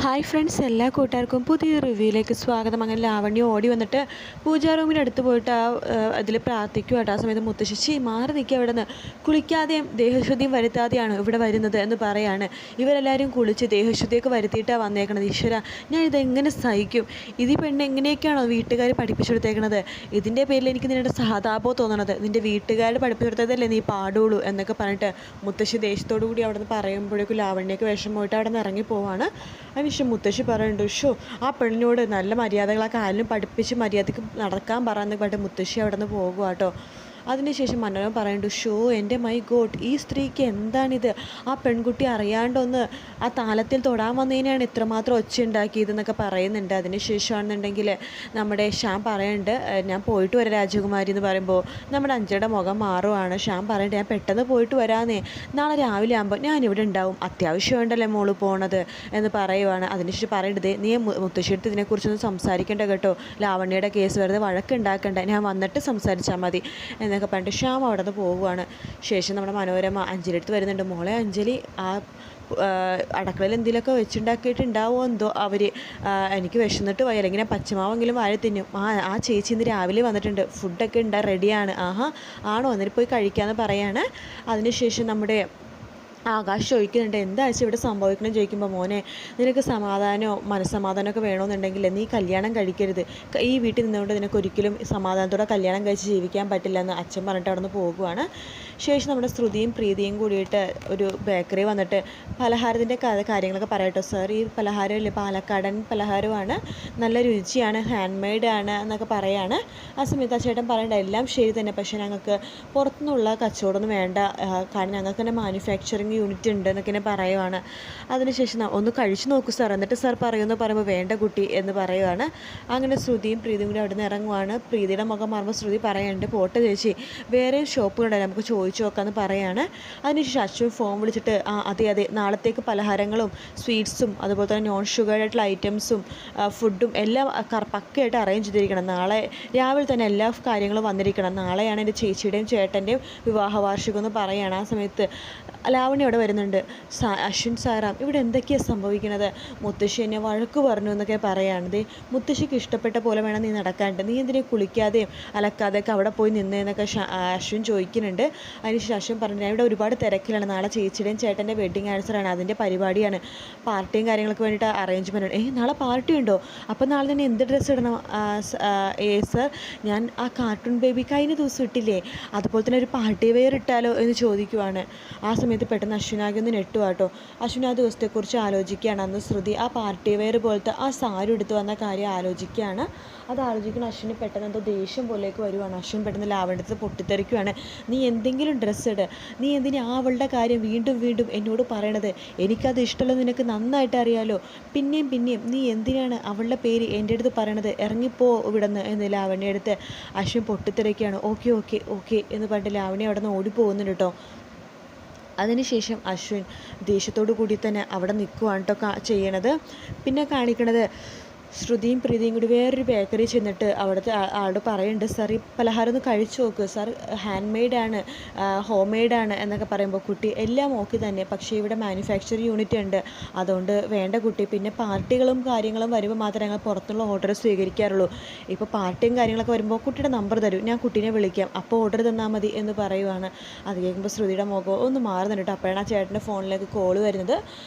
Hi friends, എല്ലാ കൂട്ടുകാർക്കും പുതിയ റിവ്യൂയിലേക്ക് സ്വാഗതം. അങ്ങനെ ലാവണ്യ ഓടി വന്നിട്ട് പൂജാ റൂമിനടുത്ത് പോയിട്ട് അതിൽ പ്രാർത്ഥിക്കുക കേട്ടോ. ആ സമയത്ത് മുത്തശ്ശി മാറി നിൽക്കുക, അവിടെ നിന്ന് കുളിക്കാതെയും ദേഹശുദ്ധിയും വരുത്താതെയാണ് ഇവിടെ വരുന്നത് എന്ന് പറയാണ്. ഇവരെല്ലാവരും കുളിച്ച് ദേഹശുദ്ധിയൊക്കെ വരുത്തിയിട്ടാണ് വന്നേക്കണത്. ഈശ്വര, ഞാൻ ഇതെങ്ങനെ സഹിക്കും? ഇത് പെണ്ണ് എങ്ങനെയൊക്കെയാണോ വീട്ടുകാർ പഠിപ്പിച്ചെടുത്തേക്കണത്? ഇതിൻ്റെ പേരിൽ എനിക്ക് നിങ്ങളുടെ സഹതാപോ തോന്നണത്. നിൻ്റെ വീട്ടുകാർ പഠിപ്പിച്ചെടുത്തതല്ലേ നീ പാടുള്ളൂ എന്നൊക്കെ പറഞ്ഞിട്ട് മുത്തശ്ശി ദേഷ്യത്തോടു കൂടി അവിടെ നിന്ന് പറയുമ്പോഴേക്കും ലാവണ്യക്ക് വിഷമമായിട്ട് അവിടെ നിന്ന് ഇറങ്ങി പോവാണ്. അതിനുശേഷം മുത്തശ്ശി പറയുന്നുണ്ട്, ഷോ ആ പെണ്ണിനോട് നല്ല മര്യാദകളൊക്കെ ആരും പഠിപ്പിച്ച് മര്യാദയ്ക്ക് നടക്കാൻ പറയാമെന്ന് പറഞ്ഞിട്ട് മുത്തശ്ശി അവിടെ നിന്ന് പോകുക കേട്ടോ. അതിനുശേഷം മനോരമ പറയുന്നുണ്ട്, ഷോ എൻ്റെ മൈ ഗോഡ്, ഈ സ്ത്രീക്ക് എന്താണിത്? ആ പെൺകുട്ടി അറിയാണ്ടൊന്ന് ആ താലത്തിൽ തൊടാൻ വന്നതിനാണ് ഇത്രമാത്രം ഒച്ച ഉണ്ടാക്കിയതെന്നൊക്കെ പറയുന്നുണ്ട്. അതിനുശേഷമാണെന്നുണ്ടെങ്കിൽ നമ്മുടെ ശ്യാം പറയുന്നുണ്ട്, ഞാൻ പോയിട്ട് വരാം രാജകുമാരി എന്ന് പറയുമ്പോൾ നമ്മുടെ അഞ്ജയുടെ മുഖം മാറുവാണ്. ശ്യാം പറയുന്നുണ്ട്, ഞാൻ പെട്ടെന്ന് പോയിട്ട് വരാമെന്നേ, നാളെ രാവിലെ ആകുമ്പോൾ ഞാനിവിടെ ഉണ്ടാവും, അത്യാവശ്യം വേണ്ടല്ലേ മോള് പോണത് എന്ന് പറയുവാണ്. അതിനുശേഷം പറയേണ്ടത്, നീ മുത്തശ്ശിയെടുത്ത് ഇതിനെക്കുറിച്ചൊന്നും സംസാരിക്കേണ്ട കേട്ടോ, ലാവണ്യയുടെ കേസ് വെറുതെ വഴക്കുണ്ടാക്കണ്ട, ഞാൻ വന്നിട്ട് സംസാരിച്ചാൽ മതി എന്നൊക്കെ പറഞ്ഞിട്ട് ശ്യാം അവിടെ നിന്ന് പോവുകയാണ്. ശേഷം നമ്മുടെ മനോരമ അഞ്ജലി അടുത്ത് വരുന്നുണ്ട്. മോളെ അഞ്ജലി, ആ അടുക്കളയിൽ എന്തെങ്കിലുമൊക്കെ വെച്ചുണ്ടാക്കിയിട്ടുണ്ടാവുമോ എന്തോ അവർ, എനിക്ക് വിശന്നിട്ട് പോയി, അല്ലെങ്കിൽ ഞാൻ പച്ചമാവെങ്കിലും വാഴ തിന്നും. ആ ചേച്ചി ഇന്ന് രാവിലെ വന്നിട്ടുണ്ട്, ഫുഡൊക്കെ റെഡിയാണ്. ആഹാ ആണോ, എന്നിട്ട് പോയി കഴിക്കാമെന്ന് പറയാണ്. അതിനുശേഷം നമ്മുടെ ആകാശ് ചോദിക്കുന്നുണ്ട്, എന്താ വെച്ചാൽ ഇവിടെ സംഭവിക്കണം ചോദിക്കുമ്പോൾ, മോനെ നിനക്ക് സമാധാനമോ മനസ്സമാധാനമൊക്കെ വേണമെന്നുണ്ടെങ്കിൽ നീ കല്യാണം കഴിക്കരുത്, ഈ വീട്ടിൽ നിന്നുകൊണ്ട് നിനക്ക് ഒരിക്കലും സമാധാനത്തോടെ കല്യാണം കഴിച്ച് ജീവിക്കാൻ പറ്റില്ല എന്ന് അച്ഛൻ പറഞ്ഞിട്ട് അവിടെ നിന്ന് പോകുവാണ്. ശേഷം നമ്മുടെ ശ്രുതിയും പ്രീതിയും കൂടിയിട്ട് ഒരു ബേക്കറി വന്നിട്ട് പലഹാരത്തിൻ്റെ കാര്യങ്ങളൊക്കെ പറയട്ടോ. സാർ, ഈ പലഹാരമില്ലേ പാലക്കാടൻ പലഹാരമാണ്, നല്ല രുചിയാണ്, ഹാൻഡ് മെയ്ഡ് ആണ് എന്നൊക്കെ പറയാണ്. ആ സമയത്ത് ആ ചേട്ടൻ പറയേണ്ട എല്ലാം ശരി തന്നെ, പക്ഷേ ഞങ്ങൾക്ക് പുറത്തുനിന്നുള്ള കച്ചവടമൊന്നും വേണ്ട, കാരണം ഞങ്ങൾക്ക് തന്നെ മാനുഫാക്ചറിങ് യൂണിറ്റ് ഉണ്ട് എന്നൊക്കെ ഇങ്ങനെ പറയുവാണ്. അതിനുശേഷം ഒന്ന് കഴിച്ചു നോക്കൂ സാർ, എന്നിട്ട് സാർ പറയുമെന്ന് പറയുമ്പോൾ വേണ്ട കുട്ടി എന്ന് പറയുവാണ്. അങ്ങനെ ശ്രുതിയും പ്രീതിയും കൂടി അവിടെ നിന്ന് ഇറങ്ങുവാണ്. പ്രീതിയുടെ മുഖം മാറുമ്പോൾ ശ്രുതി പറയുന്നുണ്ട്, പോട്ടെ ചേച്ചി, വേറെ ഷോപ്പുകളുണ്ടല്ലോ, നമുക്ക് ചോദിച്ചു നോക്കാമെന്ന് പറയാണ്. അതിനുശേഷം അശ്വിൻ ഫോൺ വിളിച്ചിട്ട്, അതെ അതെ, നാളത്തേക്ക് പലഹാരങ്ങളും സ്വീറ്റ്സും അതുപോലെ തന്നെ നോൺ ഷുഗർ ആയിട്ടുള്ള ഐറ്റംസും ഫുഡും എല്ലാം പക്കയായിട്ട് അറേഞ്ച് ചെയ്തിരിക്കണം, നാളെ രാവിലെ തന്നെ എല്ലാ കാര്യങ്ങളും വന്നിരിക്കണം, നാളെയാണ് എൻ്റെ ചേച്ചിയുടെയും ചേട്ടൻ്റെയും വിവാഹ വാർഷികം എന്ന് പറയുകയാണ്. ആ സമയത്ത് ലാവണ്യ ഇവിടെ വരുന്നുണ്ട്. അശ്വിൻ സാറാം, ഇവിടെ എന്തൊക്കെയാണ് സംഭവിക്കുന്നത്? മുത്തശ്ശി എന്നെ വഴക്ക് പറഞ്ഞു എന്നൊക്കെ പറയുകയാണത്. മുത്തശ്ശിക്ക് ഇഷ്ടപ്പെട്ട പോലെ വേണം നീ നടക്കാണ്ട്, നീ എന്തിനെ കുളിക്കാതെയും അലക്കാതെയൊക്കെ അവിടെ പോയി നിന്നേന്നൊക്കെ അശ്വിൻ ചോദിക്കുന്നുണ്ട്. അതിനുശേഷം അശ്വിൻ പറഞ്ഞു, ഞാൻ ഇവിടെ ഒരുപാട് തിരക്കിലാണ്, നാളെ ചേച്ചിയുടെയും ചേട്ടൻ്റെ വെഡ്ഡിങ് ആനിവേഴ്സറിയാണ്, അതിൻ്റെ പരിപാടിയാണ്, പാർട്ടിയും കാര്യങ്ങളൊക്കെ വേണ്ടിയിട്ട് അറേഞ്ച്മെൻ്റ് ആണ്. നാളെ പാർട്ടി ഉണ്ടോ? അപ്പോൾ നാളെ തന്നെ എന്ത് ഡ്രസ്സ് ഇടണം? സർ, ഞാൻ ആ കാർട്ടൂൺ ബേബി കഴിഞ്ഞ ദിവസം ഇട്ടില്ലേ, അതുപോലെ തന്നെ ഒരു പാർട്ടി വെയർ ഇട്ടാലോ എന്ന് ചോദിക്കുവാണ്. ആ സമയത്ത് പെട്ടെന്ന് അശ്വിനാകെ ഒന്ന് നെട്ടുവാട്ടോ. അശ്വിൻ ആ ദിവസത്തെക്കുറിച്ച് ആലോചിക്കുകയാണ്. അന്ന് ശ്രുതി ആ പാർട്ടി വെയർ പോലത്തെ ആ സാരി എടുത്തു വന്ന കാര്യം ആലോചിക്കുകയാണ്. അത് ആലോചിക്കുന്ന അശ്വിന് പെട്ടെന്ന് എന്തോ ദേഷ്യം പോലേക്ക് വരുവാണ്. അശ്വിൻ പെട്ടെന്ന് ലാവണ്യത്തിൽ പൊട്ടിത്തെറിക്കുകയാണ്. നീ എന്തെങ്കിലും ഡ്രസ്സ് ഇട്, നീ എന്തിനാ അവളുടെ കാര്യം വീണ്ടും വീണ്ടും എന്നോട് പറയണത്? എനിക്കത് ഇഷ്ടമല്ല, നിനക്ക് നന്നായിട്ട് അറിയാലോ, പിന്നെയും പിന്നെയും നീ എന്തിനാണ് അവളുടെ പേര് എൻ്റെ അടുത്ത് പറയണത്? ഇറങ്ങിപ്പോ ഇവിടുന്ന് എന്ന് ലാവണ്യ എടുത്ത് അശ്വിൻ പൊട്ടിത്തെറിക്കുകയാണ്. ഓക്കെ ഓക്കെ ഓക്കെ എന്ന് പറഞ്ഞിട്ട് ലാവണ്യ അവിടെ നിന്ന് ഓടിപ്പോകുന്നുണ്ട് കേട്ടോ. അതിനുശേഷം അശ്വിൻ ദേഷ്യത്തോടു കൂടി തന്നെ അവിടെ നിൽക്കുവാണ് കേട്ടോ ചെയ്യണത്. പിന്നെ കാണിക്കണത് ശ്രുതിയും പ്രീതിയും കൂടി വേറൊരു ബേക്കറി ചെന്നിട്ട് അവിടുത്തെ ആളോട് പറയുന്നുണ്ട്, സാർ ഈ പലഹാരം ഒന്ന് കഴിച്ചു നോക്ക് സാർ, ഹാൻഡ് മെയ്ഡാണ്, ഹോം മെയ്ഡാണ് എന്നൊക്കെ പറയുമ്പോൾ, കുട്ടി എല്ലാം ഓക്കെ തന്നെ, പക്ഷേ ഇവിടെ മാനുഫാക്ചറിങ് യൂണിറ്റ് ഉണ്ട്, അതുകൊണ്ട് വേണ്ട കുട്ടി, പിന്നെ പാർട്ടികളും കാര്യങ്ങളും വരുമ്പോൾ മാത്രമേ ഞങ്ങൾ പുറത്തുള്ള ഓർഡർ സ്വീകരിക്കാറുള്ളൂ, ഇപ്പോൾ പാർട്ടിയും കാര്യങ്ങളൊക്കെ വരുമ്പോൾ കുട്ടിയുടെ നമ്പർ തരും, ഞാൻ കുട്ടീനെ വിളിക്കാം, അപ്പോൾ ഓർഡർ തന്നാൽ മതി എന്ന് പറയുവാണ്. അത് കേൾക്കുമ്പോൾ ശ്രുതിയുടെ മുഖം ഒന്ന് മാറുന്നുണ്ട്. അപ്പോഴാണ് ആ ചേട്ടൻ്റെ ഫോണിലേക്ക് കോൾ വരുന്നത്.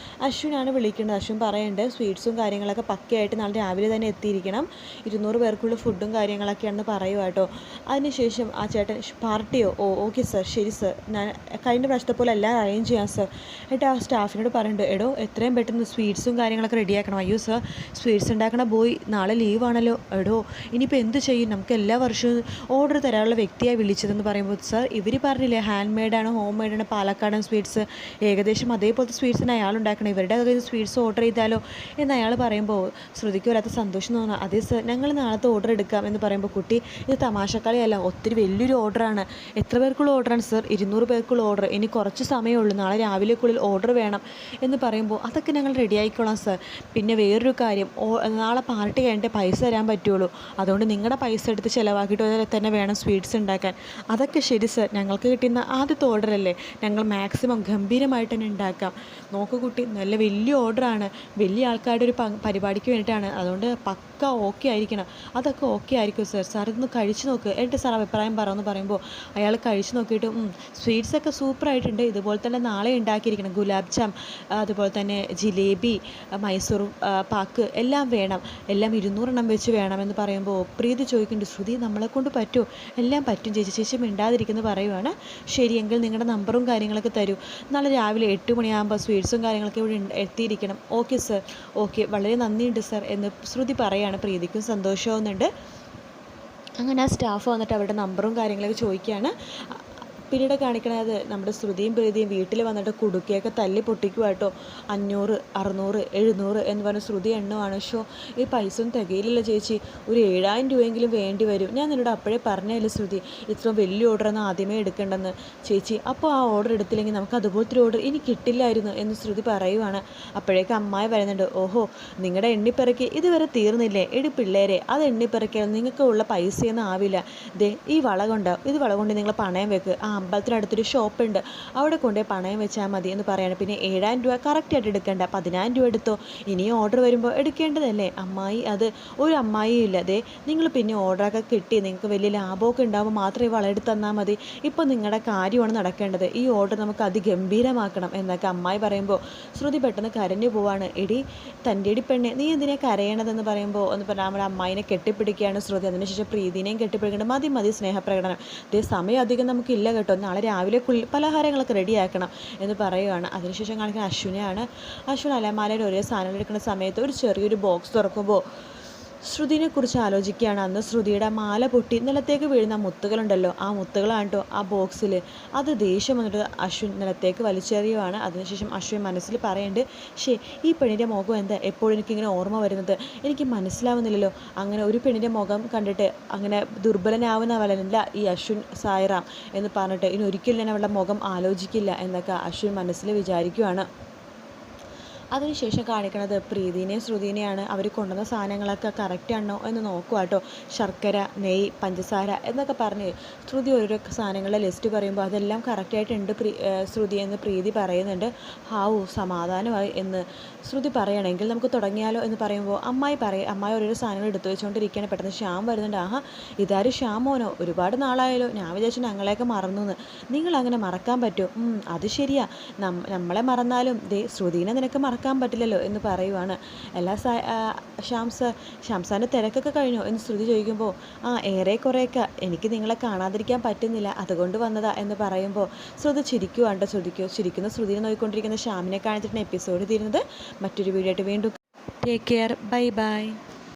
അശ്വിനാണ് വിളിക്കേണ്ടത്. അശ്വിൻ പറയുന്നുണ്ട്, സ്വീറ്റ്സും കാര്യങ്ങളൊക്കെ പക്കയായിട്ട് നാളെ രാവിലെ തന്നെ എത്തിയിരിക്കണം, 200 പേർക്കുള്ള ഫുഡും കാര്യങ്ങളൊക്കെയാണെന്ന് പറയുക കേട്ടോ. അതിനുശേഷം ആ ചേട്ടൻ, പാർട്ടിയോ? ഓക്കെ സാർ, ശരി സാർ, ഞാൻ കഴിഞ്ഞ പ്രാവശ്യത്തെ പോലെ എല്ലാം അറേഞ്ച് ചെയ്യാം സാർ. എന്നിട്ട് ആ സ്റ്റാഫിനോട് പറയുന്നുണ്ട്, എടോ എത്രയും പെട്ടെന്ന് സ്വീറ്റ്സും കാര്യങ്ങളൊക്കെ റെഡിയാക്കണം. അയ്യോ സാർ, സ്വീറ്റ്സ് ഉണ്ടാക്കണ ബോയ് നാളെ ലീവാണല്ലോ. എടോ ഇനിയിപ്പോൾ എന്ത് ചെയ്യും? നമുക്ക് എല്ലാ വർഷവും ഓർഡർ തരാനുള്ള വ്യക്തിയായി വിളിച്ചതെന്ന് പറയുമ്പോൾ, സാർ ഇവർ പറഞ്ഞില്ലേ ഹാൻഡ് മെയ്ഡാണ്, ഹോം മെയ്ഡാണ്, പാലക്കാടൻ സ്വീറ്റ്സ്, ഏകദേശം അതേപോലത്തെ സ്വീറ്റ്സിന് അയാൾ ഉണ്ടാക്കണം, ഇവരുടെ കയ്യിൽ സ്വീറ്റ്സ് ഓർഡർ ചെയ്താലോ എന്ന് അയാൾ പറയുമ്പോൾ ശ്രുതിക്ക് വല്ലാത്ത സന്തോഷം തോന്നുന്നു. അതേ സർ, ഞങ്ങൾ നാളത്തെ ഓർഡർ എടുക്കാം എന്ന് പറയുമ്പോൾ കുട്ടി, ഇത് തമാശക്കളിയല്ല, ഒത്തിരി വലിയൊരു ഓർഡറാണ്. എത്ര പേർക്കുള്ള ഓർഡറാണ് സർ? 200 പേർക്കുള്ള ഓർഡർ. ഇനി കുറച്ച് സമയമുള്ളൂ, നാളെ രാവിലേക്കുള്ളിൽ ഓർഡർ വേണം എന്ന് പറയുമ്പോൾ അതൊക്കെ ഞങ്ങൾ റെഡി ആയിക്കോളാം സർ. പിന്നെ വേറൊരു കാര്യം, നാളെ പാർട്ടി കഴിഞ്ഞിട്ട് പൈസ തരാൻ പറ്റുള്ളൂ. അതുകൊണ്ട് നിങ്ങളുടെ പൈസ എടുത്ത് ചിലവാക്കിയിട്ട് തന്നെ വേണം സ്വീറ്റ്സ് ഉണ്ടാക്കാൻ. അതൊക്കെ ശരി സർ, ഞങ്ങൾക്ക് കിട്ടുന്ന ആദ്യത്തെ ഓർഡറല്ലേ, ഞങ്ങൾ മാക്സിമം ഗംഭീരമായിട്ട് തന്നെ ഉണ്ടാക്കാം. നോക്കൂ കുട്ടി, നല്ല വലിയ ഓർഡറാണ്, വലിയ ആൾക്കാരുടെ ഒരു പരിപാടിക്ക് വേണ്ടിയിട്ടാണ്. അതുകൊണ്ട് പക്ക ഓക്കെ ആയിരിക്കണം. അതൊക്കെ ഓക്കെ ആയിരിക്കും സർ. സാർ ഇതൊന്ന് കഴിച്ച് നോക്ക്, എന്നിട്ട് സാർ അഭിപ്രായം പറയുമെന്ന് പറയുമ്പോൾ അയാൾ കഴിച്ച് നോക്കിയിട്ട് സ്വീറ്റ്സൊക്കെ സൂപ്പറായിട്ടുണ്ട്, ഇതുപോലെ തന്നെ നാളെ ഉണ്ടാക്കിയിരിക്കണം. ഗുലാബ് ജാം, അതുപോലെ തന്നെ ജിലേബി, മൈസൂർ പാക്ക് എല്ലാം വേണം, എല്ലാം 200 എണ്ണം വെച്ച് വേണമെന്ന് പറയുമ്പോൾ പ്രീതി ചോദിക്കുന്നുണ്ട്, ശ്രുതി നമ്മളെ കൊണ്ട് പറ്റുമോ? എല്ലാം പറ്റും ചേച്ചി. ചേച്ചി മിണ്ടാതിരിക്കുന്നു പറയുവാണ്. ശരിയെങ്കിൽ നിങ്ങളുടെ നമ്പറും കാര്യങ്ങളൊക്കെ തരൂ, നാളെ രാവിലെ 8 മണിയാകുമ്പോൾ സ്വീറ്റ്സും കാര്യങ്ങളൊക്കെ ഇവിടെ എത്തിയിരിക്കണം. ഓക്കെ സർ, ഓക്കെ, വളരെ നന്ദിയുണ്ട് സർ എന്ന് ശ്രുതി പറയാണ്. പ്രീതിക്കും സന്തോഷമാവുന്നുണ്ട്. അങ്ങനെ ആ സ്റ്റാഫ് വന്നിട്ട് അവരുടെ നമ്പറും കാര്യങ്ങളൊക്കെ ചോദിക്കുകയാണ്. പിന്നീട് കാണിക്കണത് നമ്മുടെ ശ്രുതിയും പ്രീതിയും വീട്ടിൽ വന്നിട്ട് കുടുക്കയൊക്കെ തല്ലി പൊട്ടിക്കുക കേട്ടോ. 500, 600, 700 എന്ന് പറഞ്ഞ് ശ്രുതി എണ്ണമാണ്. ഷോ, ഈ പൈസ ഒന്നും തികയില്ലല്ലോ ചേച്ചി, ഒരു 7000 രൂപയെങ്കിലും വേണ്ടി വരും. ഞാൻ നിന്നോട് അപ്പോഴേ പറഞ്ഞല്ലേ ശ്രുതി, ഇത്ര വലിയ ഓർഡറൊന്നും ആദ്യമേ എടുക്കേണ്ടെന്ന്. ചേച്ചി, അപ്പോൾ ആ ഓർഡർ എടുത്തില്ലെങ്കിൽ നമുക്ക് അതുപോലത്തെ ഒരാർഡർ ഇനി കിട്ടില്ലായിരുന്നു എന്ന് ശ്രുതി പറയുവാണ്. അപ്പോഴേക്ക് അമ്മായി വരുന്നുണ്ട്. ഓഹോ, നിങ്ങളുടെ എണ്ണിപ്പിറക്കി ഇതുവരെ തീർന്നില്ലേ? എടി പിള്ളേരെ, അത് എണ്ണിപ്പിറക്കിയാൽ നിങ്ങൾക്ക് ഉള്ള പൈസയൊന്നും ആവില്ല. ദേ, ഈ വള കൊണ്ട് നിങ്ങൾ പണയം വെക്ക്, ആ അമ്പലത്തിനടുത്തൊരു ഷോപ്പുണ്ട്, അവിടെ കൊണ്ടുപോയി പണയം വെച്ചാൽ മതി എന്ന് പറയാണ്. പിന്നെ 7000 രൂപ കറക്റ്റായിട്ട് എടുക്കേണ്ട, 10000 രൂപ എടുത്തോ, ഇനിയും ഓർഡർ വരുമ്പോൾ എടുക്കേണ്ടതല്ലേ. അമ്മായി, അത് ഒരു അമ്മായിയും ഇല്ല. അതെ, നിങ്ങൾ പിന്നെ ഓർഡറൊക്കെ കിട്ടി നിങ്ങൾക്ക് വലിയ ലാഭമൊക്കെ ഉണ്ടാകുമ്പോൾ മാത്രമേ വളരെടുത്ത് തന്നാൽ മതി. ഇപ്പോൾ നിങ്ങളുടെ കാര്യമാണ് നടക്കേണ്ടത്, ഈ ഓർഡർ നമുക്ക് അതിഗംഭീരമാക്കണം എന്നൊക്കെ അമ്മായി പറയുമ്പോൾ ശ്രുതി പെട്ടെന്ന് കരഞ്ഞു പോവാണ്. എടി തൻ്റെ എടി പെണ്ണെ, നീ എന്തിനാ കരയണതെന്ന് പറയുമ്പോൾ ഒന്ന് പറഞ്ഞാൽ നമ്മുടെ അമ്മായിനെ കെട്ടിപ്പിടിക്കുകയാണ് ശ്രുതി. അതിനുശേഷം പ്രീതിനെയും കെട്ടിപ്പിടിക്കേണ്ടത്. മതി സ്നേഹപ്രകടനം, ഇതേ സമയം അധികം നമുക്കില്ല കേട്ടോ, നാളെ രാവിലെ പലഹാരങ്ങളൊക്കെ റെഡിയാക്കണം എന്ന് പറയുകയാണ്. അതിനുശേഷം കാണിക്കുന്ന അശ്വിനെയാണ്. അശ്വിൻ അലമാരയിൽ ഒരേ സാധനങ്ങൾ എടുക്കുന്ന സമയത്ത് ഒരു ചെറിയൊരു ബോക്സ് തുറക്കുമ്പോൾ ശ്രുതിനെക്കുറിച്ച് ആലോചിക്കുകയാണ്. അന്ന് ശ്രുതിയുടെ മാല പൊട്ടി നിലത്തേക്ക് വീഴുന്ന മുത്തുകളുണ്ടല്ലോ, ആ മുത്തുകളാണ് കേട്ടോ ആ ബോക്സിൽ. അത് ദേഷ്യം വന്നിട്ട് അശ്വിൻ നിലത്തേക്ക് വലിച്ചെറിയുവാണ്. അതിനുശേഷം അശ്വിൻ മനസ്സിൽ പറയുന്നുണ്ട്, ഈ പെണ്ണിൻ്റെ മുഖം എന്താ എപ്പോഴും എനിക്കിങ്ങനെ ഓർമ്മ വരുന്നത്, എനിക്ക് മനസ്സിലാവുന്നില്ലല്ലോ. അങ്ങനെ ഒരു പെണ്ണിൻ്റെ മുഖം കണ്ടിട്ട് അങ്ങനെ ദുർബലനാവുന്നവരല്ല ഈ അശ്വിൻ സായിറാം എന്ന് പറഞ്ഞിട്ട് ഇനി ഒരിക്കലും ഞാൻ അവളുടെ മുഖം ആലോചിക്കില്ല എന്നൊക്കെ അശ്വിൻ മനസ്സിൽ വിചാരിക്കുകയാണ്. അതിനുശേഷം കാണിക്കുന്നത് പ്രീതിനെയും ശ്രുതിനെയാണ്. അവർ കൊണ്ടുവന്ന സാധനങ്ങളൊക്കെ കറക്റ്റ് ആണോ എന്ന് നോക്കുക കേട്ടോ. ശർക്കര, നെയ്യ്, പഞ്ചസാര എന്നൊക്കെ പറഞ്ഞ് ശ്രുതി ഓരോരോ സാധനങ്ങളുടെ ലിസ്റ്റ് പറയുമ്പോൾ അതെല്ലാം കറക്റ്റായിട്ടുണ്ട് ശ്രുതി എന്ന് പ്രീതി പറയുന്നുണ്ട്. ഹാവു, സമാധാനമായി എന്ന് ശ്രുതി പറയണമെങ്കിൽ നമുക്ക് തുടങ്ങിയാലോ എന്ന് പറയുമ്പോൾ അമ്മായി ഓരോരോ സാധനങ്ങൾ എടുത്തു വെച്ചുകൊണ്ടിരിക്കുകയാണ്. പെട്ടെന്ന് ശ്യാം വരുന്നുണ്ട്. ആഹാ, ഇതാരും ശ്യാമോനോ, ഒരുപാട് നാളായാലോ, ഞാൻ വിചാരിച്ചു ഞങ്ങളെയൊക്കെ മറന്നു എന്ന്. നിങ്ങളങ്ങനെ മറക്കാൻ പറ്റുമോ? അത് ശരിയാ, നമ്മളെ മറന്നാലും ദേ ശ്രുതിനെ നിനക്ക് മറക്കാൻ പറ്റില്ലല്ലോ എന്ന് പറയുവാണ്. എല്ലാ ഷാംസാൻ്റെ തിരക്കൊക്കെ കഴിഞ്ഞോ എന്ന് ശ്രുതി ചോദിക്കുമ്പോൾ ഏറെ കുറേയൊക്കെ, എനിക്ക് നിങ്ങളെ കാണാതിരിക്കാൻ പറ്റുന്നില്ല, അതുകൊണ്ട് വന്നതാ എന്ന് പറയുമ്പോൾ ശ്രുതി ചിരിക്കുവാണ്ട്. ചിരിക്കുന്ന ശ്രുതിനെ നോക്കിക്കൊണ്ടിരിക്കുന്ന ശ്യാമിനെ കാണിച്ചിട്ടാണ് എപ്പിസോഡ് തീരുന്നത്. മറ്റൊരു വീഡിയോ ആയിട്ട് വീണ്ടും. Take care, bye bye.